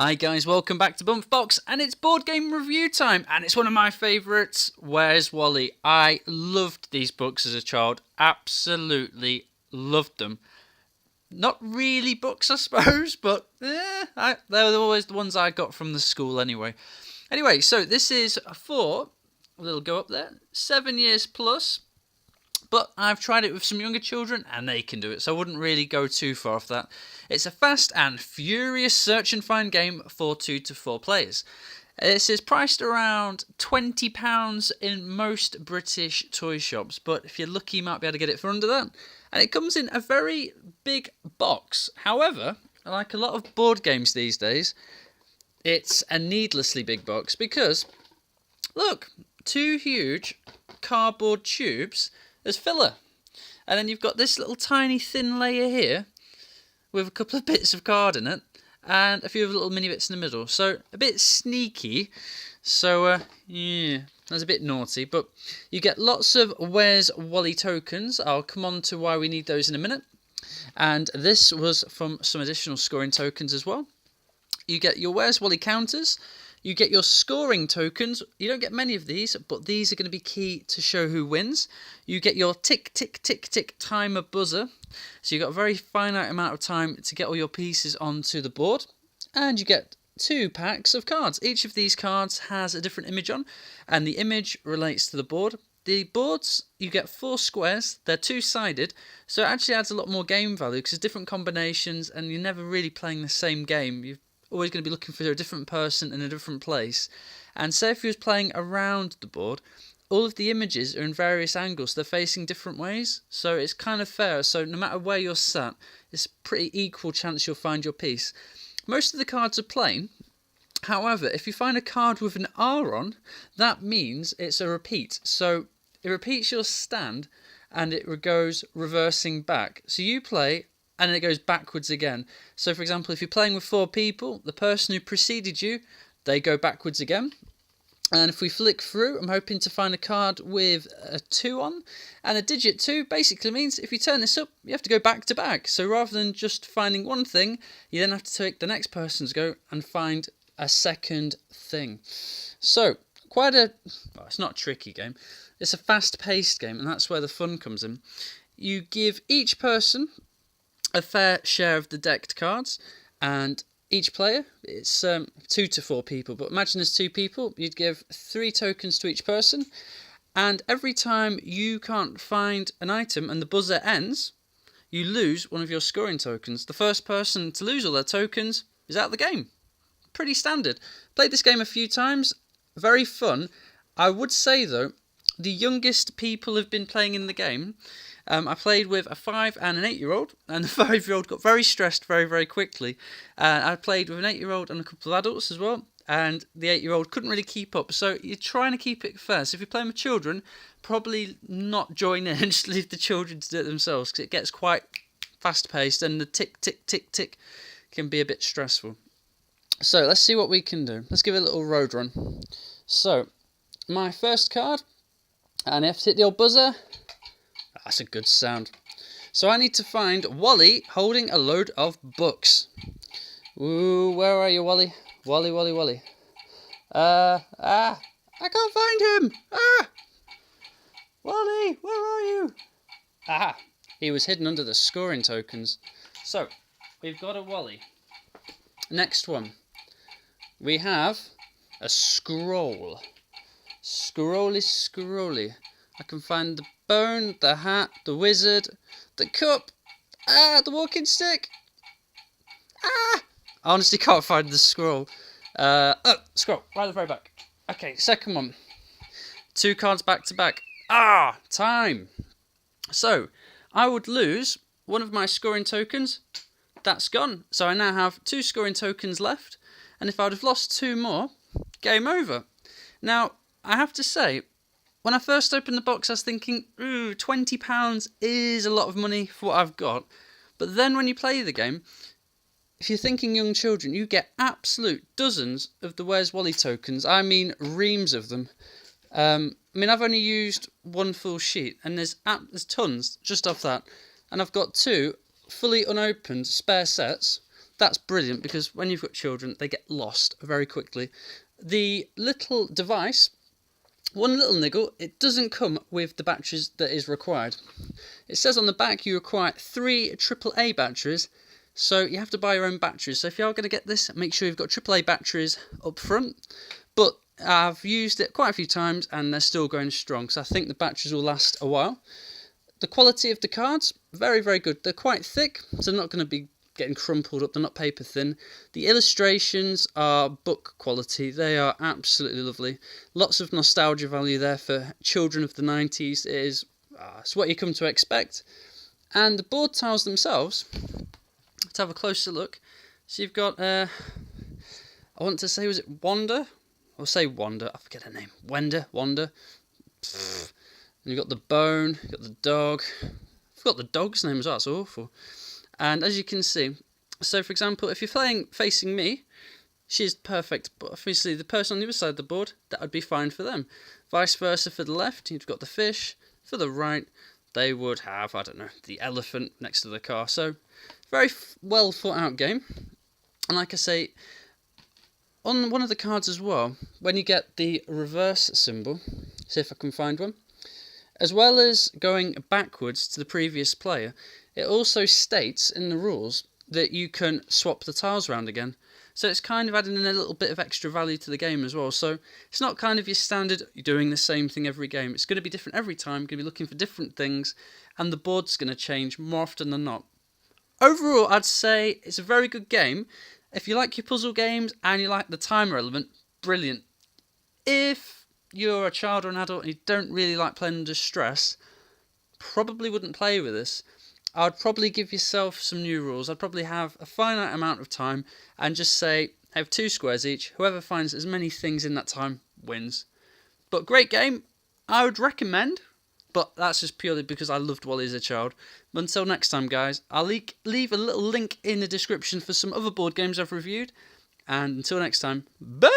Hi guys, welcome back to Bumf Box, and it's board game review time, and it's one of my favourites, Where's Wally? I loved these books as a child, absolutely loved them. Not really books, I suppose, but they were always the ones I got from the school anyway. Anyway, so this is for, a little go up there, 7 years plus. But I've tried it with some younger children and they can do it, so I wouldn't really go too far off that. It's a fast and furious search and find game for 2 to 4 players. This is priced around £20 in most British toy shops, but if you're lucky you might be able to get it for under that. And it comes in a very big box. However, like a lot of board games these days, it's a needlessly big box because, look, 2 huge cardboard tubes as filler. And then you've got this little tiny thin layer here with a couple of bits of card in it and a few little mini bits in the middle. So a bit sneaky. So yeah, that's a bit naughty. But you get lots of Where's Wally tokens. I'll come on to why we need those in a minute. And this was from some additional scoring tokens as well. You get your Where's Wally counters. You get your scoring tokens. You don't get many of these, but these are going to be key to show who wins. You get your tick, tick, tick, tick timer buzzer. So you've got a very finite amount of time to get all your pieces onto the board. And you get 2 packs of cards. Each of these cards has a different image on, and the image relates to the board. The boards, you get 4 squares. They're 2-sided, so it actually adds a lot more game value because there's different combinations, and you're never really playing the same game. You've always going to be looking for a different person in a different place. And say if you was playing around the board, all of the images are in various angles. They're facing different ways, so it's kind of fair. So no matter where you're sat, it's a pretty equal chance you'll find your piece. Most of the cards are plain. However, if you find a card with an R on, that means it's a repeat. So it repeats your stand and it goes reversing back. So you play and then it goes backwards again. So for example, if you're playing with 4 people, the person who preceded you, they go backwards again. And if we flick through, I'm hoping to find a card with a 2 on. And a digit 2 basically means if you turn this up, you have to go back to back. So rather than just finding one thing, you then have to take the next person's go and find a second thing. So quite a, well, it's not a tricky game. It's a fast-paced game, and that's where the fun comes in. You give each person a fair share of the decked cards, and each player, it's 2 to 4 people, but imagine there's 2 people, you'd give 3 tokens to each person, and every time you can't find an item and the buzzer ends, you lose one of your scoring tokens. The first person to lose all their tokens is out of the game. Pretty standard. Played this game a few times, very fun. I would say though, the youngest people have been playing in the game. I played with a 5 and an 8-year-old, and the 5-year-old got very stressed very, very quickly. I played with an 8-year-old and a couple of adults as well, and the 8-year-old couldn't really keep up. So you're trying to keep it fair. So if you're playing with children, probably not join in and just leave the children to do it themselves, because it gets quite fast-paced, and the tick, tick, tick, tick can be a bit stressful. So let's see what we can do. Let's give it a little road run. So my first card, and I have to hit the old buzzer. That's a good sound. So I need to find Wally holding a load of books. Ooh, where are you, Wally? Wally, Wally, Wally. I can't find him. Wally, where are you? Aha, he was hidden under the scoring tokens. So, we've got a Wally. Next one. We have a scroll. Scrolly, scrolly. I can find the bone, the hat, the wizard, the cup, the walking stick. I honestly can't find the scroll. Scroll, right at the very back. Okay, second one. 2 cards back to back. Time. So, I would lose one of my scoring tokens. That's gone. So I now have 2 scoring tokens left. And if I would have lost 2 more, game over. Now, I have to say, when I first opened the box, I was thinking, ooh, £20 is a lot of money for what I've got. But then when you play the game, if you're thinking young children, you get absolute dozens of the Where's Wally tokens. I mean, reams of them. I've only used 1 full sheet, and there's tons just off that. And I've got 2 fully unopened spare sets. that's brilliant because when you've got children, they get lost very quickly. The little device, one little niggle, it doesn't come with the batteries that is required. It says on the back you require 3 AAA batteries, so you have to buy your own batteries. So if you are going to get this, make sure you've got AAA batteries up front. But I've used it quite a few times and they're still going strong, so I think the batteries will last a while. The quality of the cards, very, very good. They're quite thick, so they're not going to be getting crumpled up, they're not paper thin. The illustrations are book quality, they are absolutely lovely. Lots of nostalgia value there for children of the 90s. It's what you come to expect. And the board tiles themselves, let's have a closer look. So you've got, I want to say, was it Wanda? I'll say Wanda, I forget her name. Wanda. And you've got the bone, you've got the dog. I forgot the dog's name as well, it's awful. And as you can see, so for example, if you're playing facing me, she's perfect, but obviously the person on the other side of the board, that would be fine for them. Vice versa for the left, you've got the fish. For the right, they would have, I don't know, the elephant next to the car. So, very well thought out game. And like I say, on one of the cards as well, when you get the reverse symbol, see if I can find one, as well as going backwards to the previous player, it also states in the rules that you can swap the tiles around again. So it's kind of adding in a little bit of extra value to the game as well. So it's not kind of your standard, you're doing the same thing every game. It's going to be different every time, you're going to be looking for different things, and the board's going to change more often than not. Overall, I'd say it's a very good game. If you like your puzzle games and you like the timer element, brilliant. If you're a child or an adult and you don't really like playing under stress, probably wouldn't play with this. I'd probably give yourself some new rules. I'd probably have a finite amount of time and just say, have 2 squares each. Whoever finds as many things in that time wins. But great game. I would recommend, but that's just purely because I loved Wally as a child. But until next time, guys, I'll leave a little link in the description for some other board games I've reviewed. And until next time, bye!